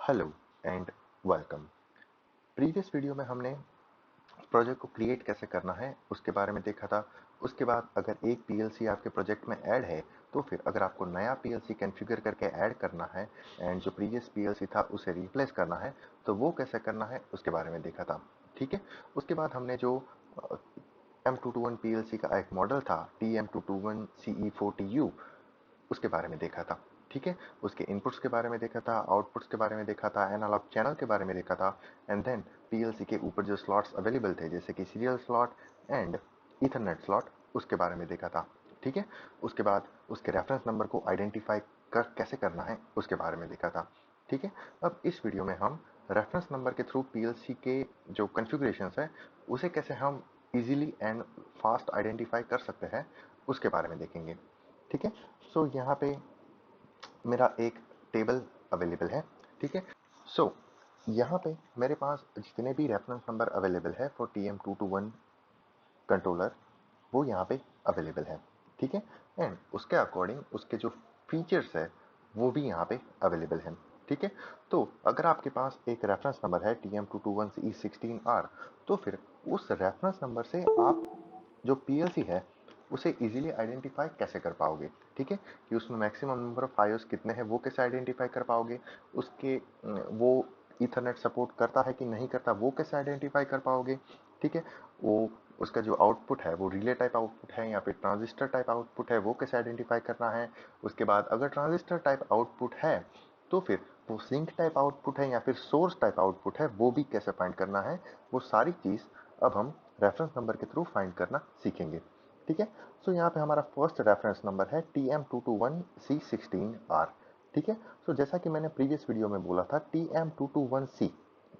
Hello and welcome. Previous video में हमने project को क्रिएट कैसे करना है उसके बारे में देखा था। उसके बाद अगर एक पीएलसी आपके प्रोजेक्ट में ऐड है तो फिर अगर आपको नया पीएलसी कॉन्फ़िगर करके ऐड करना है एंड जो प्रीवियस पीएलसी था उसे रिप्लेस करना है तो वो कैसे करना है उसके बारे में देखा था। ठीक है, उसके बाद हमने जो M221 पीएलसी का एक मॉडल था TM221 CE40U उसके बारे में देखा था। ठीक है, उसके इनपुट्स के बारे में देखा था, आउटपुट्स के बारे में देखा था, एनालॉग चैनल के बारे में देखा था एंड देन पीएलसी के ऊपर जो स्लॉट्स अवेलेबल थे जैसे कि serial slot and Ethernet slot उसके बारे में देखा था। ठीक है, उसके बाद उसके रेफरेंस नंबर को आइडेंटिफाई कैसे करना है उसके बारे में देखा था। ठीक है, अब इस वीडियो में हम रेफरेंस नंबर के थ्रू पीएलसी के जो कॉन्फ़िगरेशंस है उसे कैसे हम इजीली एंड फास्ट आइडेंटिफाई कर सकते हैं उसके बारे में देखेंगे। ठीक है, सो यहाँ पे मेरा एक टेबल अवेलेबल है। ठीक है, सो यहाँ पे मेरे पास जितने भी रेफरेंस नंबर अवेलेबल है फॉर TM221 कंट्रोलर वो यहाँ पे अवेलेबल है। ठीक है, एंड उसके अकॉर्डिंग उसके जो फीचर्स है वो भी यहाँ पे अवेलेबल हैं। ठीक है, तो अगर आपके पास एक रेफरेंस नंबर है TM221CE16R तो फिर उस रेफरेंस नंबर से आप जो पीएलसी है उसे इजीली आइडेंटिफाई कैसे कर पाओगे। ठीक है, कि उसमें मैक्सिमम नंबर ऑफ आईओस कितने हैं वो कैसे आइडेंटिफाई कर पाओगे, उसके वो ईथरनेट सपोर्ट करता है कि नहीं करता वो कैसे आइडेंटिफाई कर पाओगे। ठीक है, वो उसका जो आउटपुट है वो रिले टाइप आउटपुट है या फिर ट्रांजिस्टर टाइप आउटपुट है वो कैसे आइडेंटिफाई करना है। उसके बाद अगर ट्रांजिस्टर टाइप आउटपुट है तो फिर वो सिंक टाइप आउटपुट है या फिर सोर्स टाइप आउटपुट है वो भी कैसे फाइंड करना है। वो सारी चीज़ अब हम रेफरेंस नंबर के थ्रू फाइंड करना सीखेंगे। ठीक है, सो यहाँ पे हमारा फर्स्ट रेफरेंस नंबर है TM221C16R। ठीक है, सो जैसा कि मैंने प्रीवियस वीडियो में बोला था TM221C।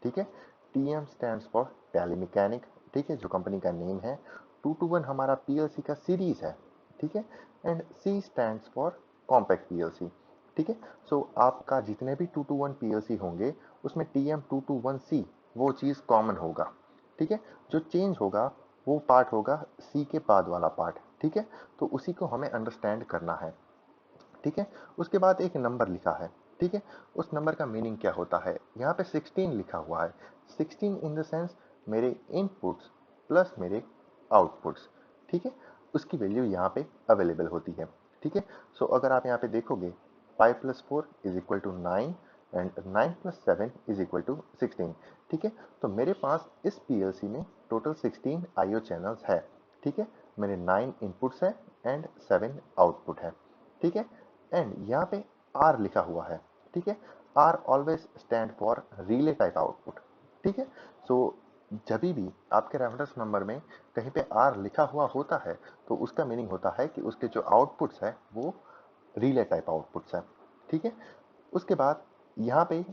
ठीक है, TM स्टैंड्स फॉर टेलीमैकेनिक। ठीक है, जो कंपनी का नेम है। 221 हमारा पीएलसी का सीरीज है। ठीक है, and C stands for compact PLC. ठीक है, सो आपका जितने भी 221 पीएलसी होंगे उसमें TM221C वो चीज़ कॉमन होगा। ठीक है, जो चेंज होगा वो पार्ट होगा सी के बाद वाला पार्ट। ठीक है, तो उसी को हमें अंडरस्टैंड करना है। ठीक है, उसके बाद एक नंबर लिखा है। ठीक है, उस नंबर का मीनिंग क्या होता है, यहाँ पे 16 लिखा हुआ है। 16 इन द सेंस मेरे इनपुट्स प्लस मेरे आउटपुट्स। ठीक है, उसकी वैल्यू यहाँ पे अवेलेबल होती है। ठीक है, सो अगर आप यहाँ पे देखोगे 5 + 4 = 9 एंड 9 + 7 = 16। ठीक है, तो मेरे पास इस पीएलसी में टोटल 16 आईओ चैनल्स है। ठीक है, मेरे 9 इनपुट्स है एंड 7 आउटपुट है। ठीक है, एंड यहाँ पे आर लिखा हुआ है। ठीक है, R always stand for relay type output. ठीक है, सो जब भी आपके रेफरेंस नंबर में कहीं पे आर लिखा हुआ होता है तो उसका मीनिंग होता है कि उसके जो आउटपुट्स है वो रिले टाइप आउटपुट्स है। ठीक है, उसके बाद यहाँ पे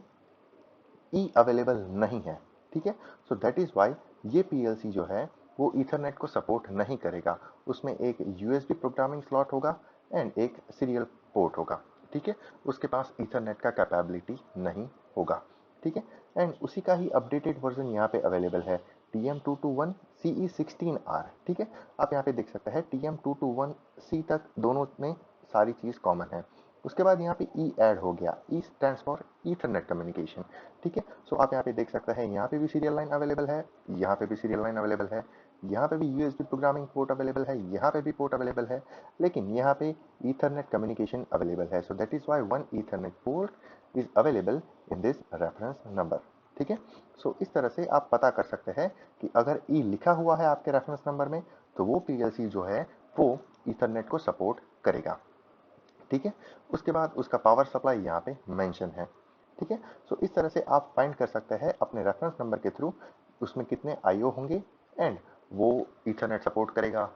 ई अवेलेबल नहीं है। ठीक है, सो दैट इज वाई ये पीएलसी जो है वो ईथरनेट को सपोर्ट नहीं करेगा। उसमें एक यूएसबी प्रोग्रामिंग स्लॉट होगा एंड एक सीरियल पोर्ट होगा। ठीक है, उसके पास ईथरनेट का कैपेबिलिटी नहीं होगा। ठीक है, एंड उसी का ही अपडेटेड वर्जन यहाँ पे अवेलेबल है TM221 CE16R। ठीक है, आप यहाँ पे देख सकते हैं TM221C तक दोनों में सारी चीज़ कॉमन है। उसके बाद यहाँ पे ई ऐड हो गया, ई स्टैंड्स फॉर ईथरनेट कम्युनिकेशन। ठीक है, सो आप यहाँ पे देख सकते हैं यहाँ पे भी सीरियल लाइन अवेलेबल है, यहाँ पे भी सीरियल लाइन अवेलेबल है, यहाँ पे भी यूएसबी प्रोग्रामिंग पोर्ट अवेलेबल है, यहाँ पे भी पोर्ट अवेलेबल है, लेकिन यहाँ पे ईथरनेट कम्युनिकेशन अवेलेबल है। So that is why one Ethernet port is available in this reference number. ठीक है, सो इस तरह से आप पता कर सकते हैं कि अगर ई लिखा हुआ है आपके रेफरेंस नंबर में तो वो पीएलसी जो है वो ईथरनेट को सपोर्ट करेगा। ठीक है, उसके बाद उसका पावर सप्लाई यहाँ पे मेंशन है। ठीक है, सो इस तरह से आप फाइंड कर सकते हैं अपने रेफरेंस नंबर के थ्रू उसमें कितने आईओ होंगे एंड वो ईथरनेट सपोर्ट करेगा,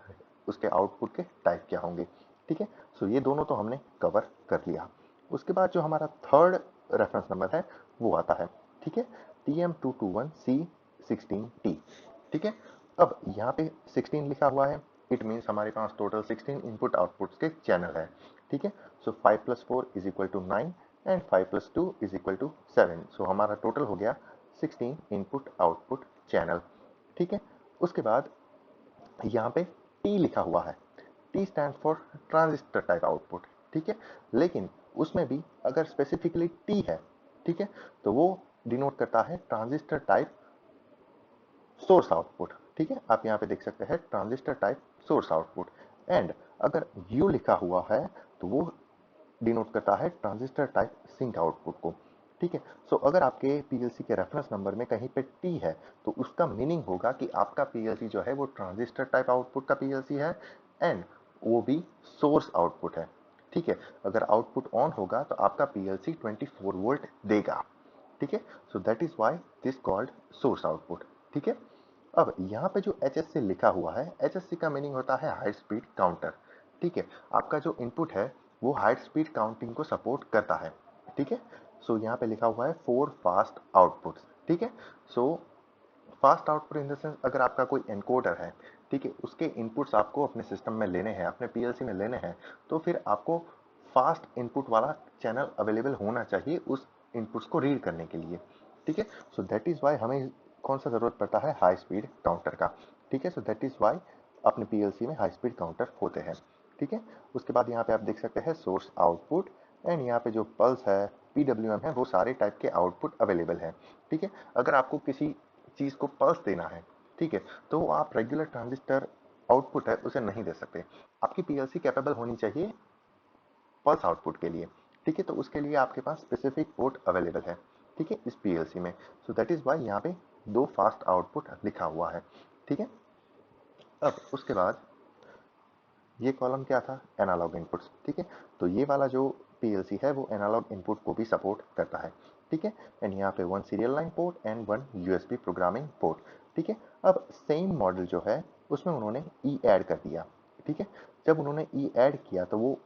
उसके आउटपुट के टाइप क्या होंगे। ठीक है, सो ये दोनों तो हमने कवर कर लिया। उसके बाद जो हमारा थर्ड रेफरेंस नंबर है वो आता है। ठीक है, TM221C16T। ठीक है, अब यहाँ पे 16 लिखा हुआ है, इट मीन्स हमारे पास टोटल 16 इनपुट आउटपुट्स के चैनल है। ठीक है, सो 5 + 4 = 9 एंड 5 + 2 = 7। सो हमारा टोटल हो गया 16 इनपुट आउटपुट चैनल। ठीक है, उसके बाद यहाँ पे टी लिखा हुआ है, T stand for transistor type output. ठीक है, लेकिन उसमें भी अगर स्पेसिफिकली टी है, ठीक है, तो वो डिनोट करता है ट्रांजिस्टर टाइप सोर्स आउटपुट। ठीक है, आप यहाँ पे देख सकते हैं transistor type source output. And अगर यू लिखा हुआ है तो वो डिनोट करता है ट्रांजिस्टर टाइप सिंक आउटपुट को। ठीक है, सो अगर आपके पीएलसी के रेफरेंस नंबर में कहीं पे टी है तो उसका मीनिंग होगा कि आपका पीएलसी जो है वो ट्रांजिस्टर टाइप आउटपुट का पीएलसी है एंड वो भी सोर्स आउटपुट है। ठीक है, अगर आउटपुट ऑन होगा तो आपका पीएलसी 24 वोल्ट देगा। ठीक है, so that is why this called source output. ठीक है, अब यहाँ पे जो HSC लिखा हुआ है, HSC का मीनिंग होता है हाई स्पीड काउंटर। ठीक है, आपका जो इनपुट है वो हाई स्पीड काउंटिंग को सपोर्ट करता है। ठीक है, सो यहाँ पे लिखा हुआ है 4 फास्ट आउटपुट्स। ठीक है, so fast output in the sense अगर आपका कोई एनकोडर है, ठीक है, उसके इनपुट्स आपको अपने सिस्टम में लेने हैं, अपने पीएलसी में लेने हैं, तो फिर आपको फास्ट इनपुट वाला चैनल अवेलेबल होना चाहिए उस इनपुट्स को रीड करने के लिए। ठीक है, सो दैट इज वाई हमें कौन सा जरूरत पड़ता है, हाई स्पीड काउंटर का। ठीक है, सो दैट इज वाई अपने पीएलसी में हाई स्पीड काउंटर होते हैं। ठीक है, उसके बाद यहाँ पे आप देख सकते हैं सोर्स आउटपुट एंड यहाँ पे जो पल्स है, पीडब्ल्यूएम है, वो सारे टाइप के आउटपुट अवेलेबल है। ठीक है, अगर आपको किसी चीज को पल्स देना है, ठीक है, तो आप रेगुलर ट्रांजिस्टर आउटपुट है उसे नहीं दे सकते। आपकी पीएलसी कैपेबल होनी चाहिए पल्स आउटपुट के लिए। ठीक है, तो उसके लिए आपके पास स्पेसिफिक पोर्ट अवेलेबल है। ठीक है, इस पीएलसी में, सो दैट इज वाई यहाँ पे 2 फास्ट आउटपुट लिखा हुआ है। ठीक है, अब उसके बाद ये कॉलम क्या था, एनालॉग इनपुट्स। ठीक है, तो ये वाला जो पीएलसी है वो एनालॉग इनपुट को भी सपोर्ट करता है। ठीक है, एंड यहाँ पे 1 serial line port and 1 USB programming port. ठीक है, अब सेम मॉडल जो है उसमें उन्होंने ई ऐड कर दिया। ठीक है, जब उन्होंने ई ऐड किया तो वो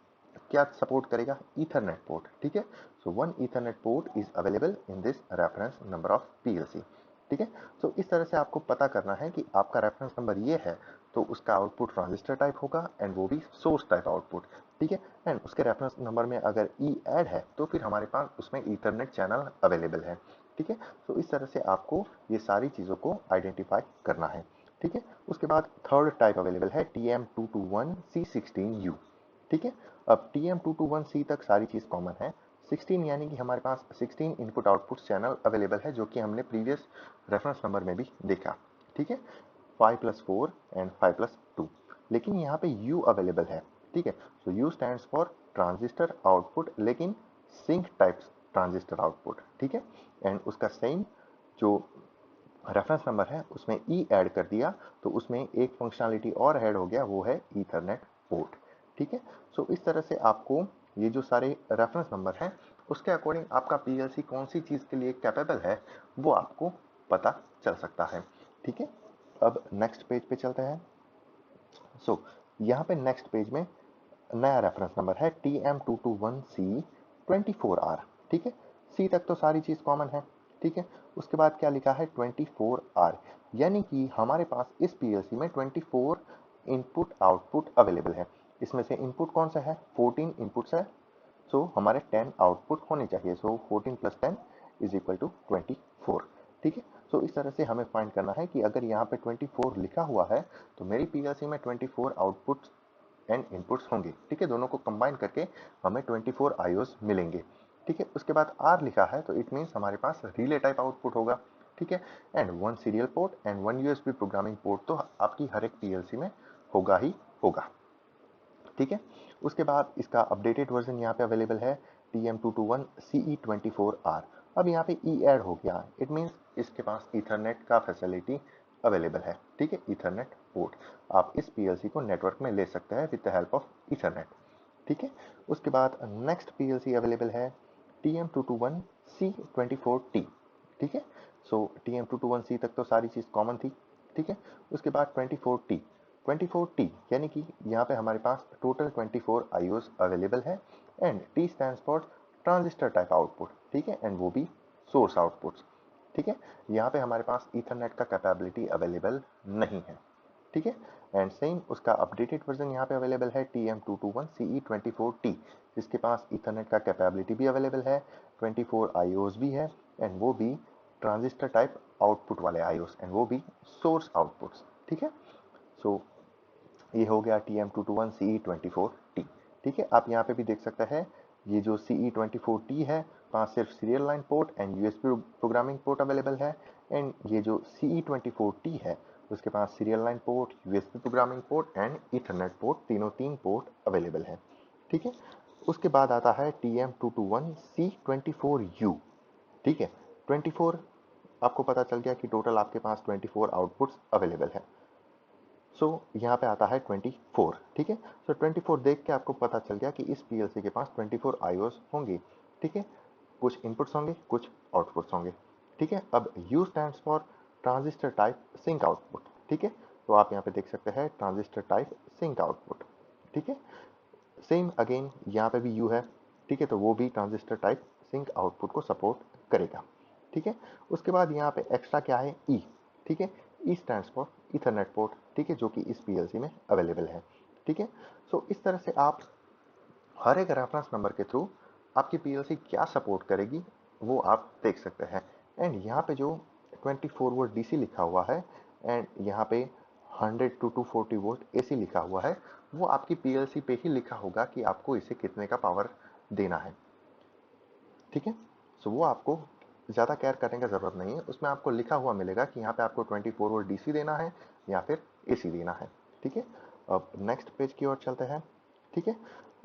क्या सपोर्ट करेगा, ईथरनेट पोर्ट। ठीक है, सो 1 Ethernet port is available in this reference number of PLC. ठीक है, तो इस तरह से आपको पता करना है कि आपका रेफरेंस नंबर ये है तो उसका आउटपुट ट्रांजिस्टर टाइप होगा एंड वो भी सोर्स टाइप आउटपुट। ठीक है, एंड उसके रेफरेंस नंबर में अगर ई ऐड है तो फिर हमारे पास उसमें ईथरनेट चैनल अवेलेबल है। ठीक है, तो इस तरह से आपको ये सारी चीज़ों को आइडेंटिफाई करना है। ठीक है, उसके बाद थर्ड टाइप अवेलेबल है TM221C16U। ठीक है, अब TM221C तक सारी चीज़ कॉमन है। 16 यानी कि हमारे पास 16 इनपुट आउटपुट चैनल अवेलेबल है जो कि हमने प्रीवियस रेफरेंस नंबर में भी देखा। ठीक है, 5+4 एंड 5+2, लेकिन यहाँ पे U अवेलेबल है। ठीक है, सो U stands for transistor output, लेकिन सिंक टाइप्स ट्रांजिस्टर आउटपुट। ठीक है, एंड उसका सेम जो रेफरेंस नंबर है उसमें ई ऐड कर दिया तो उसमें एक फंक्शनलिटी और ऐड हो गया, वो है ईथरनेट पोर्ट। ठीक है, सो इस तरह से आपको ये जो सारे रेफरेंस नंबर हैं उसके अकॉर्डिंग आपका पीएलसी कौन सी चीज़ के लिए कैपेबल है वो आपको पता चल सकता है। ठीक है, अब नेक्स्ट पेज पे चलते हैं। सो यहाँ पे नेक्स्ट पेज में नया रेफरेंस नंबर है TM221C24R। ठीक है, सी तक तो सारी चीज़ कॉमन है। ठीक है, उसके बाद क्या लिखा है 24R, यानी कि हमारे पास इस पीएलसी में 24 इनपुट आउटपुट अवेलेबल है। इसमें से इनपुट कौन सा है, 14 इनपुट्स है, सो हमारे 10 आउटपुट होने चाहिए। सो 14 + 10 इज इक्वल टू 24। ठीक है, सो इस तरह से हमें फाइंड करना है कि अगर यहाँ पे 24 लिखा हुआ है तो मेरी पीएलसी में 24 आउटपुट्स एंड इनपुट्स होंगे। ठीक है, दोनों को कंबाइन करके हमें 24 आईओस मिलेंगे। ठीक है, उसके बाद आर लिखा है तो इट मीन्स हमारे पास रिले टाइप आउटपुट होगा। ठीक है, and 1 serial port and 1 USB programming port तो आपकी हर एक पीएलसी में होगा ही होगा। ठीक है, उसके बाद इसका अपडेटेड वर्जन यहाँ पे अवेलेबल है TM221CE24R। अब यहाँ पे ई ऐड हो गया, इट मीन्स इसके पास ईथरनेट का फैसिलिटी अवेलेबल है। ठीक है, ईथरनेट पोर्ट, आप इस पीएलसी को नेटवर्क में ले सकते हैं with the help of Ethernet. ठीक है, उसके बाद नेक्स्ट पीएलसी अवेलेबल है TM221C24T। ठीक है, सो TM221C तक तो सारी चीज़ कॉमन थी। ठीक है, उसके बाद 24T, 24T यानी कि यहाँ पे हमारे पास टोटल 24 आईओस अवेलेबल है and T stands for transistor type output. ठीक है, एंड वो भी सोर्स आउटपुट्स। ठीक है, यहाँ पे हमारे पास ईथरनेट का कैपेबिलिटी अवेलेबल नहीं है। ठीक है, एंड सेम उसका अपडेटेड वर्जन यहाँ पे अवेलेबल है TM221CE24T, जिसके पास ईथरनेट का कैपेबिलिटी भी अवेलेबल है, 24 आईओस भी है एंड वो भी ट्रांजिस्टर टाइप आउटपुट वाले आईओस एंड वो भी सोर्स आउटपुट्स। ठीक है, सो ये हो गया TM221CE24T। ठीक है, आप यहाँ पे भी देख सकते हैं ये जो CE24T है पास सिर्फ serial line port and USB programming port available है। एंड ये जो CE24T है उसके पास serial line port, USB programming port and Ethernet port, तीनों तीन पोर्ट अवेलेबल है। ठीक है, उसके बाद आता है TM221C24U। ठीक है, 24 आपको पता चल गया कि टोटल आपके पास 24 आउटपुट्स अवेलेबल है। सो यहाँ पे आता है 24। ठीक है, सो 24 देख के आपको पता चल गया कि इस पीएलसी के पास 24 आईओस होंगे। ठीक है, कुछ इनपुट्स होंगे, कुछ आउटपुट्स होंगे। ठीक है, अब U stands for transistor type sink output. ठीक है, तो आप यहाँ पे देख सकते हैं ट्रांजिस्टर टाइप सिंक आउटपुट। ठीक है, सेम अगेन यहाँ पे भी U है। ठीक है, तो वो भी ट्रांजिस्टर टाइप सिंक आउटपुट को सपोर्ट करेगा। ठीक है, उसके बाद यहाँ पे एक्स्ट्रा क्या है, E। ठीक है, E stands for Ethernet port. ठीक है, जो कि इस पीएलसी में अवेलेबल है। ठीक है, सो इस तरह से आप हर एक रेफरेंस नंबर के थ्रू आपकी पीएलसी क्या सपोर्ट करेगी वो आप देख सकते हैं। एंड यहाँ पे जो 24 वोल्ट डीसी लिखा हुआ है एंड यहाँ पे 100 टू 240 वोल्ट एसी लिखा हुआ है, वो आपकी पीएलसी पे ही लिखा होगा कि आपको इसे कितने का पावर देना है। ठीक है, सो वो आपको ज़्यादा केयर करने की ज़रूरत नहीं है, उसमें आपको लिखा हुआ मिलेगा कि यहाँ पे आपको 24 वोल्ट डीसी देना है या फिर एसी देना है। ठीक है, अब नेक्स्ट पेज की ओर चलते हैं। ठीक है,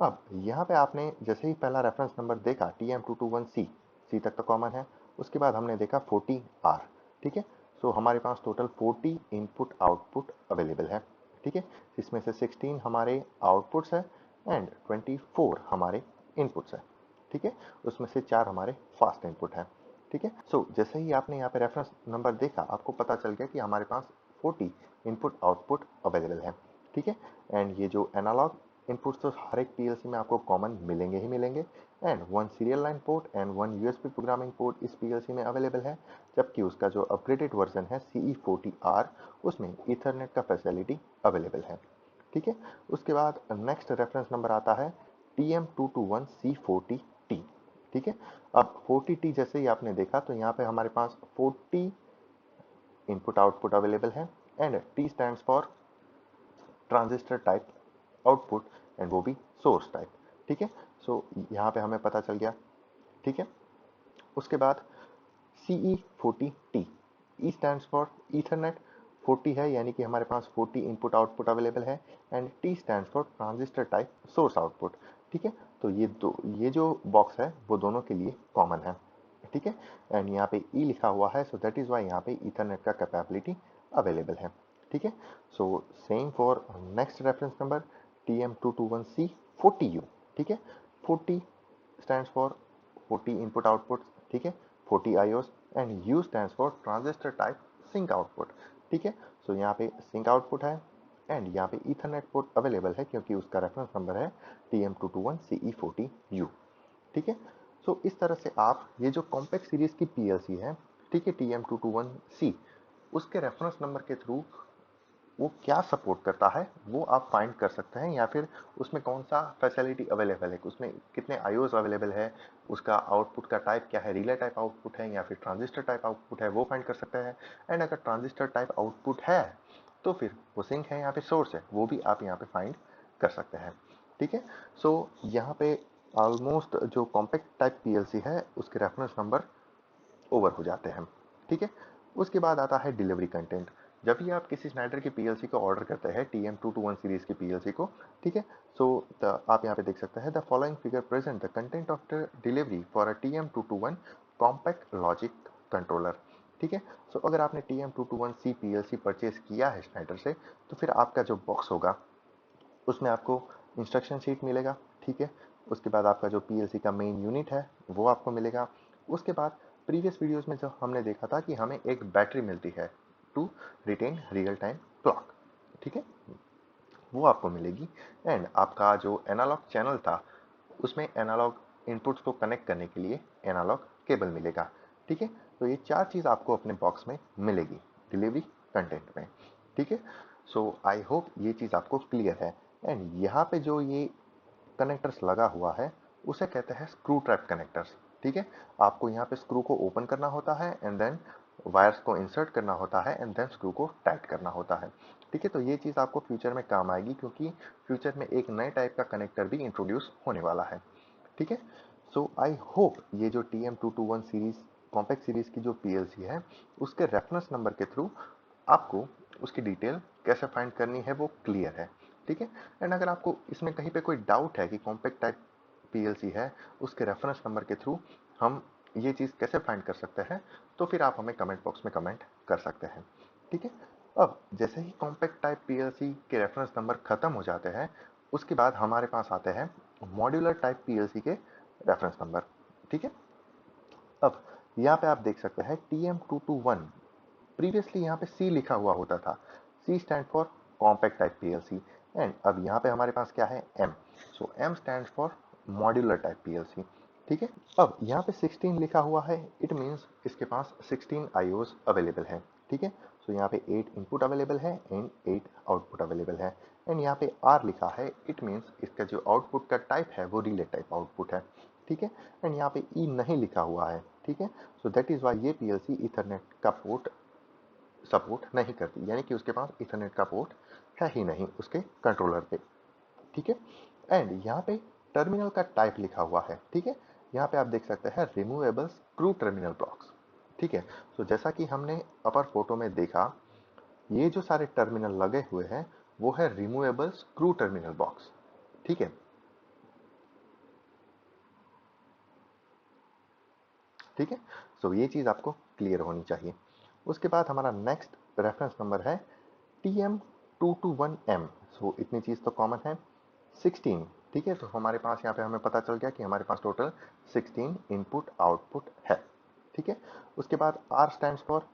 अब यहाँ पे आपने जैसे ही पहला रेफरेंस नंबर देखा TM221C, सी तक तो कॉमन है। उसके बाद हमने देखा 40R। ठीक है, सो हमारे पास टोटल 40 इनपुट आउटपुट अवेलेबल है। ठीक है, इसमें से 16 हमारे आउटपुट्स है एंड 24 हमारे इनपुट्स है। ठीक है, उसमें से 4 हमारे फास्ट इनपुट हैं। ठीक है, सो जैसे ही आपने यहाँ पे रेफरेंस नंबर देखा आपको पता चल गया कि हमारे पास 40 इनपुट आउटपुट अवेलेबल है। ठीक है, एंड ये जो एनालॉग इनपुट्स तो हर एक पीएलसी में आपको कॉमन मिलेंगे ही मिलेंगे। And 1 serial line port and 1 USB programming port इस पीएलसी में अवेलेबल है, जबकि उसका जो अपग्रेडेड वर्जन है CE40R उसमें ईथरनेट का फैसिलिटी अवेलेबल है। ठीक है, उसके बाद नेक्स्ट रेफरेंस नंबर आता है TM221C40T। ठीक है, अब 40T जैसे ही आपने देखा तो यहाँ पे हमारे पास 40 इनपुट आउटपुट अवेलेबल है and T stands for transistor type output and वो भी सोर्स टाइप। ठीक है, सो यहाँ पे हमें पता चल गया। ठीक है, उसके बाद CE40T, E stands for Ethernet. 40 है यानी कि हमारे पास 40 इनपुट आउटपुट अवेलेबल है and T stands for transistor type source output. ठीक है, तो ये जो बॉक्स है वो दोनों के लिए कॉमन है। ठीक है, एंड यहाँ पे E लिखा हुआ है, सो दैट इज वाई यहाँ पे ईथरनेट का कैपेबिलिटी अवेलेबल है। ठीक है, so same for next reference number TM221C40U। ठीक है, 40 स्टैंड्स फॉर 40 इनपुट आउटपुट। ठीक है, 40 IOs and U stands for transistor type sink output. ठीक है, सो यहाँ पे सिंक आउटपुट है एंड यहाँ पे ईथरनेट पोर्ट अवेलेबल है क्योंकि उसका रेफरेंस नंबर है TM221CE40U। ठीक है, सो इस तरह से आप ये जो कॉम्पैक्ट सीरीज की पीएलसी है, ठीक है, TM221C, उसके रेफरेंस नंबर के थ्रू वो क्या सपोर्ट करता है वो आप फाइंड कर सकते हैं, या फिर उसमें कौन सा फैसिलिटी अवेलेबल है, उसमें कितने आईओस अवेलेबल है, उसका आउटपुट का टाइप क्या है, रिले टाइप आउटपुट है या फिर ट्रांजिस्टर टाइप आउटपुट है, वो फाइंड कर सकते हैं। एंड अगर ट्रांजिस्टर टाइप आउटपुट है तो फिर वो सिंक है या फिर सोर्स है, वो भी आप यहाँ पे फाइंड कर सकते हैं। ठीक है, सो यहाँ पे ऑलमोस्ट जो कॉम्पैक्ट टाइप पीएलसी है उसके रेफरेंस नंबर ओवर हो जाते हैं। ठीक है, उसके बाद आता है डिलीवरी कंटेंट। जब भी आप किसी स्नाइडर की पीएलसी को ऑर्डर करते हैं, TM221 सीरीज की पीएलसी को, ठीक है, सो आप यहाँ पे देख सकते हैं the following figure present the content of the delivery for a TM221 compact logic controller. ठीक है, सो अगर आपने TM221C पीएलसी परचेज किया है स्नाइडर से, तो फिर आपका जो बॉक्स होगा उसमें आपको इंस्ट्रक्शन शीट मिलेगा। ठीक है, उसके बाद आपका जो पीएलसी का मेन यूनिट है वो आपको मिलेगा। उसके बाद प्रीवियस वीडियोस में जो हमने देखा था कि हमें एक बैटरी मिलती है to retain real time clock. ठीक है, वो आपको मिलेगी एंड आपका जो एनालॉग चैनल था उसमें एनालॉग इनपुट्स को कनेक्ट करने के लिए एनालॉग केबल मिलेगा। ठीक है, तो ये 4 चीज़ आपको अपने बॉक्स में मिलेगी डिलीवरी कंटेंट में। ठीक है, सो आई होप ये चीज़ आपको क्लियर है। एंड यहाँ पे जो ये कनेक्टर्स लगा हुआ है उसे कहते हैं स्क्रू ट्रैप कनेक्टर्स। ठीक है, आपको यहाँ पे स्क्रू को ओपन करना होता है एंड देन वायर्स को इंसर्ट करना होता है एंड देन स्क्रू को टाइट करना होता है। ठीक है, तो ये चीज़ आपको फ्यूचर में काम आएगी क्योंकि फ्यूचर में एक नए टाइप का कनेक्टर भी इंट्रोड्यूस होने वाला है। ठीक है, सो आई होप ये जो TM221 सीरीज कॉम्पैक्ट सीरीज की जो पीएलसी है उसके रेफरेंस नंबर के थ्रू आपको उसकी डिटेल कैसे फाइंड करनी है वो क्लियर है, ठीक है। एंड अगर आपको इसमें कहीं पे कोई डाउट है कि कॉम्पैक्ट टाइप पीएलसी है उसके रेफरेंस नंबर के थ्रू हम ये चीज़ कैसे फाइंड कर सकते हैं, तो फिर आप हमें कमेंट बॉक्स में कमेंट कर सकते हैं, ठीक है। अब जैसे ही कॉम्पैक्ट टाइप पीएलसी के रेफरेंस नंबर खत्म हो जाते हैं उसके बाद हमारे पास आते हैं मॉड्यूलर टाइप पीएलसी के रेफरेंस नंबर, ठीक है। अब यहाँ पे आप देख सकते हैं TM221 प्रीवियसली यहाँ पे C लिखा हुआ होता था। C stand for compact type PLC and अब यहाँ पे हमारे पास क्या है M। So M stand for modular type PLC, ठीक है। अब यहाँ पे 16 लिखा हुआ है, इट मीन्स इसके पास 16 आईओज अवेलेबल है, ठीक है। सो यहाँ पे 8 इनपुट अवेलेबल है एंड 8 आउटपुट अवेलेबल है एंड यहाँ पे R लिखा है, इट मीन्स इसका जो आउटपुट का टाइप है वो रिले टाइप आउटपुट है, ठीक है। एंड यहाँ पे E नहीं लिखा हुआ है, ठीक है। सो दैट इज वाई ये पीएलसी इथरनेट का पोर्ट सपोर्ट नहीं करती, यानी कि उसके पास इथरनेट का पोर्ट है ही नहीं उसके कंट्रोलर पे, ठीक है। एंड यहाँ पे टर्मिनल का टाइप लिखा हुआ है, ठीक है। यहाँ पे आप देख सकते हैं रिमूवेबल स्क्रू टर्मिनल ब्लॉक्स, ठीक है। तो जैसा कि हमने अपर फोटो में देखा ये जो सारे टर्मिनल लगे हुए हैं वो है रिमूवेबल स्क्रू टर्मिनल बॉक्स, ठीक है, ठीक है। सो ये चीज आपको क्लियर होनी चाहिए। उसके बाद हमारा नेक्स्ट रेफरेंस नंबर है TM221M। सो इतनी चीज तो कॉमन है 16, ठीक है। तो हमारे पास यहाँ पे हमें पता चल गया कि हमारे पास टोटल 16 इनपुट आउटपुट है, ठीक है। उसके बाद R stands for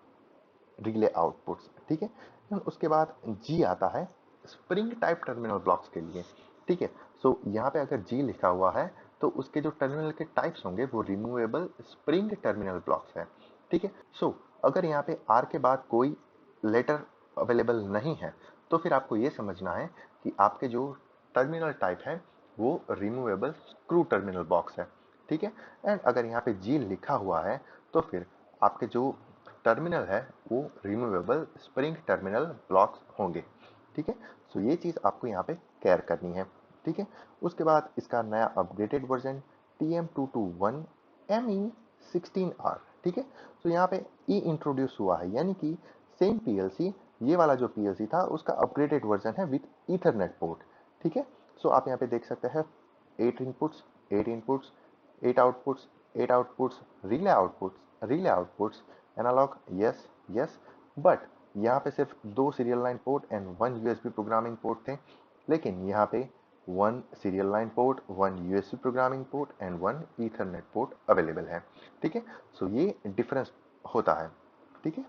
relay outputs, ठीक है। उसके बाद जी आता है स्प्रिंग टाइप टर्मिनल ब्लॉक्स के लिए, ठीक है। सो यहाँ पे अगर जी लिखा हुआ है तो उसके जो टर्मिनल के टाइप्स होंगे वो रिमूवेबल स्प्रिंग टर्मिनल ब्लॉक्स है, ठीक है। सो अगर यहाँ पे आर के बाद कोई लेटर अवेलेबल नहीं है तो फिर आपको ये समझना है कि आपके जो टर्मिनल टाइप है वो रिमूवेबल स्क्रू टर्मिनल बॉक्स है, ठीक है। एंड अगर यहाँ पे जी लिखा हुआ है तो फिर आपके जो टर्मिनल है वो रिमूवेबल स्प्रिंग टर्मिनल ब्लॉक्स होंगे, ठीक है। सो ये चीज आपको यहाँ पे केयर करनी है, ठीक है। उसके बाद इसका नया अपग्रेडेड वर्जन TM221 ME16R, ठीक है। तो यहाँ पे ई इंट्रोड्यूस हुआ है, यानी कि सेम पीएलसी ये वाला जो पीएलसी था उसका अपग्रेडेड वर्जन है विथ ईथरनेट पोर्ट, ठीक है। सो आप यहाँ पे देख सकते हैं 8 inputs 8 inputs 8 outputs 8 outputs relay outputs analog yes yes, but यहाँ पे सिर्फ 2 serial line port and 1 USB programming port थे, लेकिन यहाँ पे 1 serial line port 1 USB programming port and 1 Ethernet port available है, ठीक है। सो ये डिफरेंस होता है, ठीक है।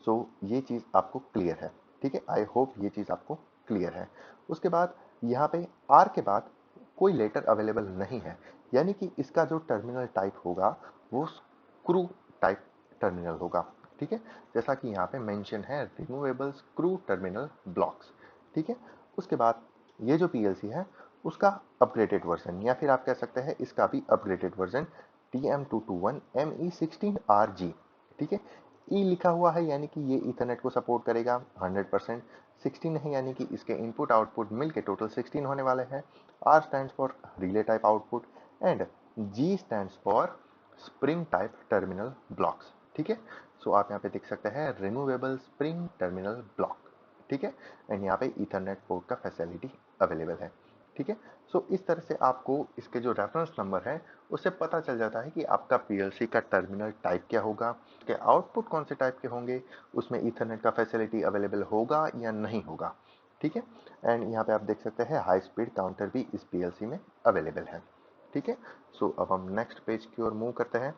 सो ये चीज आपको क्लियर है, ठीक है। आई होप ये चीज आपको क्लियर है। उसके बाद यहाँ पे आर के बाद कोई लेटर अवेलेबल नहीं है, यानी कि इसका जो टर्मिनल टाइप होगा वो स्क्रू टाइप टर्मिनल होगा, ठीक है। जैसा कि यहाँ पे मेंशन है रिमूवेबल स्क्रू टर्मिनल ब्लॉक्स, ठीक है। उसके बाद ये जो पीएलसी है उसका अपग्रेडेड वर्जन या फिर आप कह सकते हैं इसका भी अपग्रेडेड वर्जन TM221 ME16RG, ठीक है। ई लिखा हुआ है यानी कि ये इथरनेट को सपोर्ट करेगा 100%। 16 है यानी कि इसके इनपुट आउटपुट मिलके टोटल 16 होने वाले हैं। R stands for relay type output and G stands for spring type terminal blocks, ठीक है। सो आप यहाँ पे देख सकते हैं रिमूवेबल स्प्रिंग टर्मिनल ब्लॉक, ठीक है। एंड यहाँ पे इथरनेट पोर्ट का फैसिलिटी अवेलेबल है, ठीक है। सो इस तरह से आपको इसके जो रेफरेंस नंबर है उससे पता चल जाता है कि आपका पीएलसी का टर्मिनल टाइप क्या होगा, उसके आउटपुट कौन से टाइप के होंगे, उसमें ईथरनेट का फैसिलिटी अवेलेबल होगा या नहीं होगा, ठीक है। एंड यहाँ पे आप देख सकते हैं हाई स्पीड काउंटर भी इस पीएलसी में अवेलेबल है, ठीक है। सो अब हम नेक्स्ट पेज की ओर मूव करते हैं,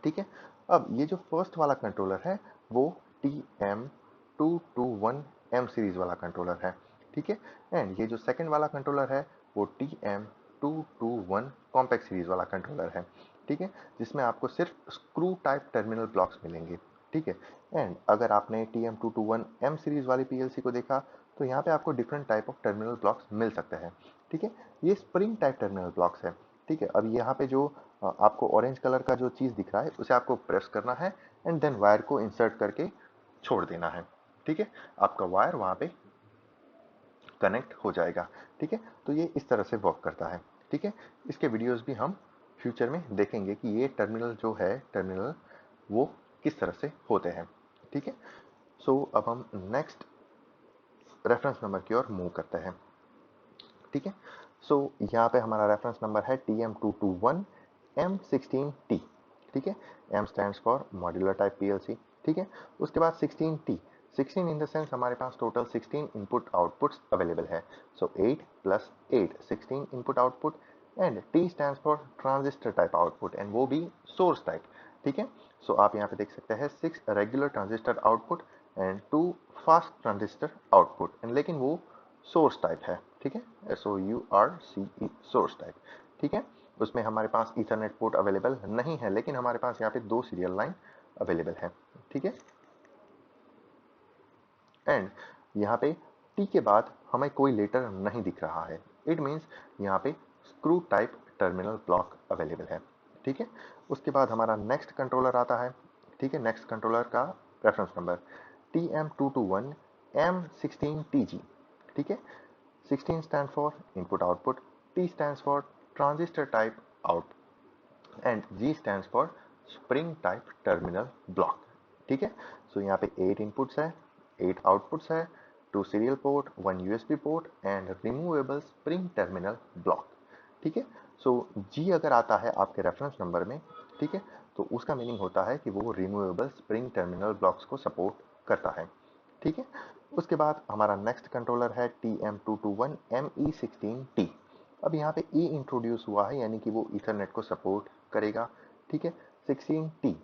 ठीक है। अब ये जो फर्स्ट वाला कंट्रोलर है वो TM221M सीरीज वाला कंट्रोलर है, ठीक है। एंड ये जो सेकंड वाला कंट्रोलर है वो TM221 कॉम्पैक्ट सीरीज वाला कंट्रोलर है, ठीक है, जिसमें आपको सिर्फ स्क्रू टाइप टर्मिनल ब्लॉक्स मिलेंगे, ठीक है। एंड अगर आपने TM221M सीरीज वाली पीएलसी को देखा तो यहाँ पे आपको different type of terminal blocks मिल सकते हैं, ठीक है। ये स्प्रिंग टाइप टर्मिनल ब्लॉक्स है, ठीक है। अब यहाँ पे जो आपको ऑरेंज कलर का जो चीज दिख रहा है उसे आपको प्रेस करना है एंड देन वायर को इंसर्ट करके छोड़ देना है, ठीक है। आपका वायर वहां पे कनेक्ट हो जाएगा, ठीक है। तो ये इस तरह से वर्क करता है, ठीक है, इसके वीडियोस भी हम फ्यूचर में देखेंगे कि ये टर्मिनल जो है टर्मिनल वो किस तरह से होते हैं। ठीक है, सो अब हम नेक्स्ट रेफरेंस नंबर की ओर मूव करते हैं। ठीक है, सो यहाँ पे हमारा रेफरेंस नंबर है TM221M16T। ठीक है, M stands for modular type PLC. ठीक है, उसके बाद 16T, 16 इन द सेंस हमारे पास टोटल 16 इनपुट आउटपुट्स अवेलेबल है। सो 8 + 8 16 input output, and T stands for transistor type output, and वो भी सोर्स टाइप। ठीक है, सो आप यहाँ पे देख सकते हैं 6 regular transistor output and 2 fast transistor output, and लेकिन वो सोर्स टाइप है। ठीक है, SOURCE सोर्स टाइप। ठीक है, उसमें हमारे पास ईथरनेट पोर्ट अवेलेबल नहीं है, लेकिन हमारे पास यहाँ पे 2 सीरियल लाइन अवेलेबल है। ठीक है, एंड यहाँ पे टी के बाद हमें कोई लेटर नहीं दिख रहा है। इट मीन्स यहाँ पे screw type terminal block available है। ठीक है, उसके बाद हमारा नेक्स्ट कंट्रोलर आता है। ठीक है, नेक्स्ट कंट्रोलर का रेफरेंस नंबर TM221M16TG। ठीक है, 16 stands for input output, T stands for transistor type out, and G stands for spring type terminal block। ठीक है, सो यहाँ पे 8 इनपुट्स है, 8 आउटपुट्स है, 2 serial port, 1 USB port and removable spring terminal block. ठीक है, सो G अगर आता है आपके रेफरेंस नंबर में, ठीक है, तो उसका मीनिंग होता है कि वो रिमूवेबल स्प्रिंग टर्मिनल ब्लॉक्स को सपोर्ट करता है। ठीक है, उसके बाद हमारा नेक्स्ट कंट्रोलर है TM221ME16T। अब यहाँ पे E इंट्रोड्यूस हुआ है, यानी कि वो ईथरनेट को सपोर्ट करेगा। ठीक है, 16T,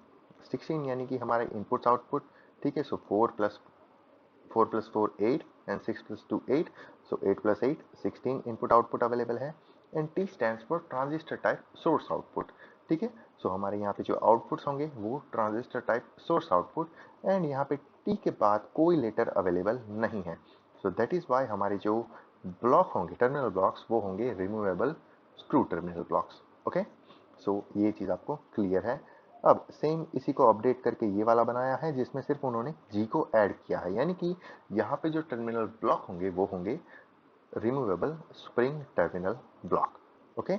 16 यानी कि हमारे इनपुट्स आउटपुट। ठीक है, so 4 + 4 8 and 6 + 2 8, so 8 + 8 16 input output available है, and T stands for transistor type source output. ठीक है, सो हमारे यहाँ पे जो आउटपुट्स होंगे वो transistor type source output, and यहाँ पे T के बाद कोई लेटर अवेलेबल नहीं है। सो दैट इज वाई हमारे जो ब्लॉक होंगे टर्मिनल ब्लॉक्स वो होंगे removable screw terminal blocks. Okay, so ये चीज़ आपको क्लियर है। अब सेम इसी को अपडेट करके ये वाला बनाया है, जिसमें सिर्फ उन्होंने जी को ऐड किया है, यानी कि यहाँ पे जो टर्मिनल ब्लॉक होंगे वो होंगे removable spring terminal block. Okay,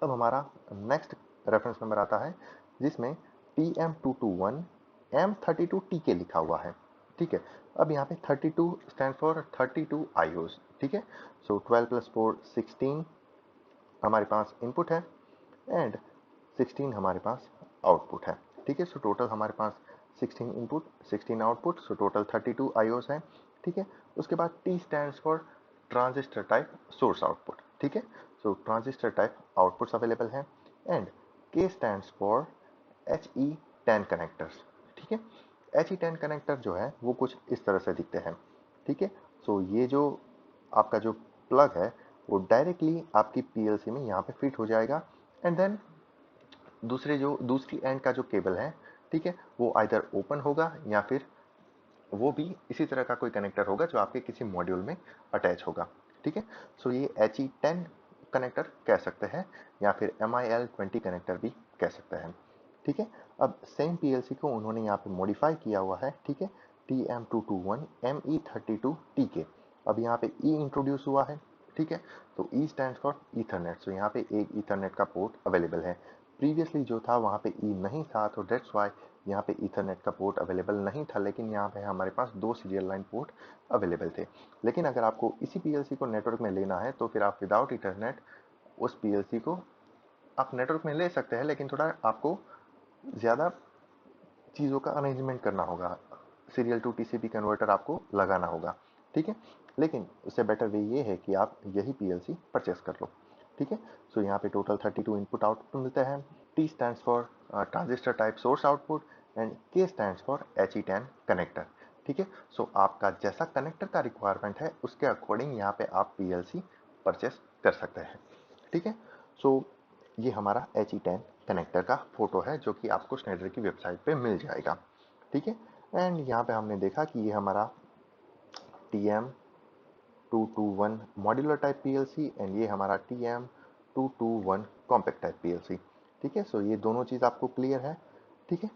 अब हमारा नेक्स्ट रेफरेंस नंबर आता है, जिसमें TM221M32TK लिखा हुआ है। ठीक है, अब यहाँ पे 32 स्टैंड फॉर 32 आईओस। ठीक है, सो 12 + 4 16 हमारे पास इनपुट है, एंड 16 हमारे पास आउटपुट है। ठीक है, सो टोटल हमारे पास 16 input 16 output, so total 32 iOS है। ठीक है, उसके बाद T stands for transistor type source output. ठीक है, सो ट्रांजिस्टर टाइप आउटपुट्स अवेलेबल है, एंड के स्टैंड्स फॉर HE10 कनेक्टर्स। ठीक है, HE10 कनेक्टर जो है वो कुछ इस तरह से दिखते हैं। ठीक है, सो ये जो आपका जो प्लग है वो डायरेक्टली आपकी पीएलसी में यहाँ पे फिट हो जाएगा, एंड देन दूसरी एंड का जो केबल है, ठीक है, वो आइदर ओपन होगा या फिर वो भी इसी तरह का कोई कनेक्टर होगा जो आपके किसी मॉड्यूल में अटैच होगा। ठीक है, सो ये HE10 कनेक्टर कह सकते हैं, या फिर MIL20 कनेक्टर भी कह सकते हैं। ठीक है, अब सेम पीएलसी को उन्होंने यहाँ पे मॉडिफाई किया हुआ है। ठीक है, TM221ME32TK। अब यहाँ पे E इंट्रोड्यूस हुआ है। ठीक है, तो E स्टैंड फॉर ईथरनेट, सो यहाँ पे एक ईथरनेट का पोर्ट अवेलेबल है। प्रीवियसली जो था वहाँ पे E नहीं था, तो डेट्स वाई यहाँ पे ईथरनेट का पोर्ट अवेलेबल नहीं था, लेकिन यहाँ पे हमारे पास 2 सीरियल लाइन पोर्ट अवेलेबल थे। लेकिन अगर आपको इसी पीएलसी को नेटवर्क में लेना है तो फिर आप विदाउट ईथरनेट उस पीएलसी को आप नेटवर्क में ले सकते हैं, लेकिन थोड़ा आपको ज़्यादा चीज़ों का अरेंजमेंट करना होगा, सीरियल टू टीसीपी कन्वर्टर आपको लगाना होगा। ठीक है, लेकिन उससे बेटर वे ये है कि आप यही पीएलसी परचेस कर लो। ठीक है, सो यहाँ पे टोटल 32 इनपुट आउटपुट मिलते हैं। T stands for transistor type source output, and के स्टैंड्स फॉर HE10 कनेक्टर। ठीक है, सो आपका जैसा कनेक्टर का रिक्वायरमेंट है उसके अकॉर्डिंग यहाँ पे आप पीएलसी परचेस कर सकते हैं। ठीक है, सो ये हमारा HE10 कनेक्टर का फोटो है जो कि आपको स्नाइडर की वेबसाइट पे मिल जाएगा। ठीक है, एंड यहाँ पे हमने देखा कि ये हमारा TM221 modular type PLC, and ये हमारा TM221 कॉम्पैक्ट टाइप पीएलसी। ठीक है, सो ये दोनों चीज़ आपको क्लियर है। ठीक है,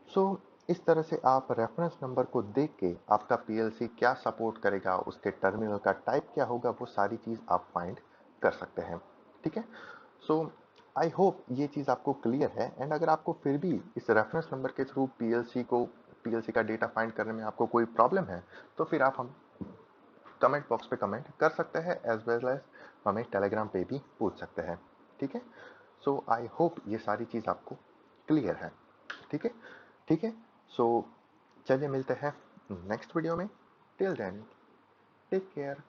सो इस तरह से आप रेफरेंस नंबर को देख के आपका पीएलसी क्या सपोर्ट करेगा, उसके टर्मिनल का टाइप क्या होगा, वो सारी चीज़ आप फाइंड कर सकते हैं। ठीक है। सो आई होप ये चीज़ आपको क्लियर है। एंड अगर आपको फिर भी इस रेफरेंस नंबर के थ्रू पीएलसी का डेटा फाइंड करने में आपको कोई प्रॉब्लम है, तो फिर आप हम कमेंट बॉक्स पे कमेंट कर सकते हैं, एज वेल एज हमें टेलीग्राम पे भी पूछ सकते हैं। ठीक है। सो आई होप ये सारी चीज़ आपको क्लियर है। ठीक है। ठीक है। सो चलिए मिलते हैं नेक्स्ट वीडियो में। Till then take care,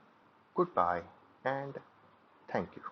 goodbye and thank you.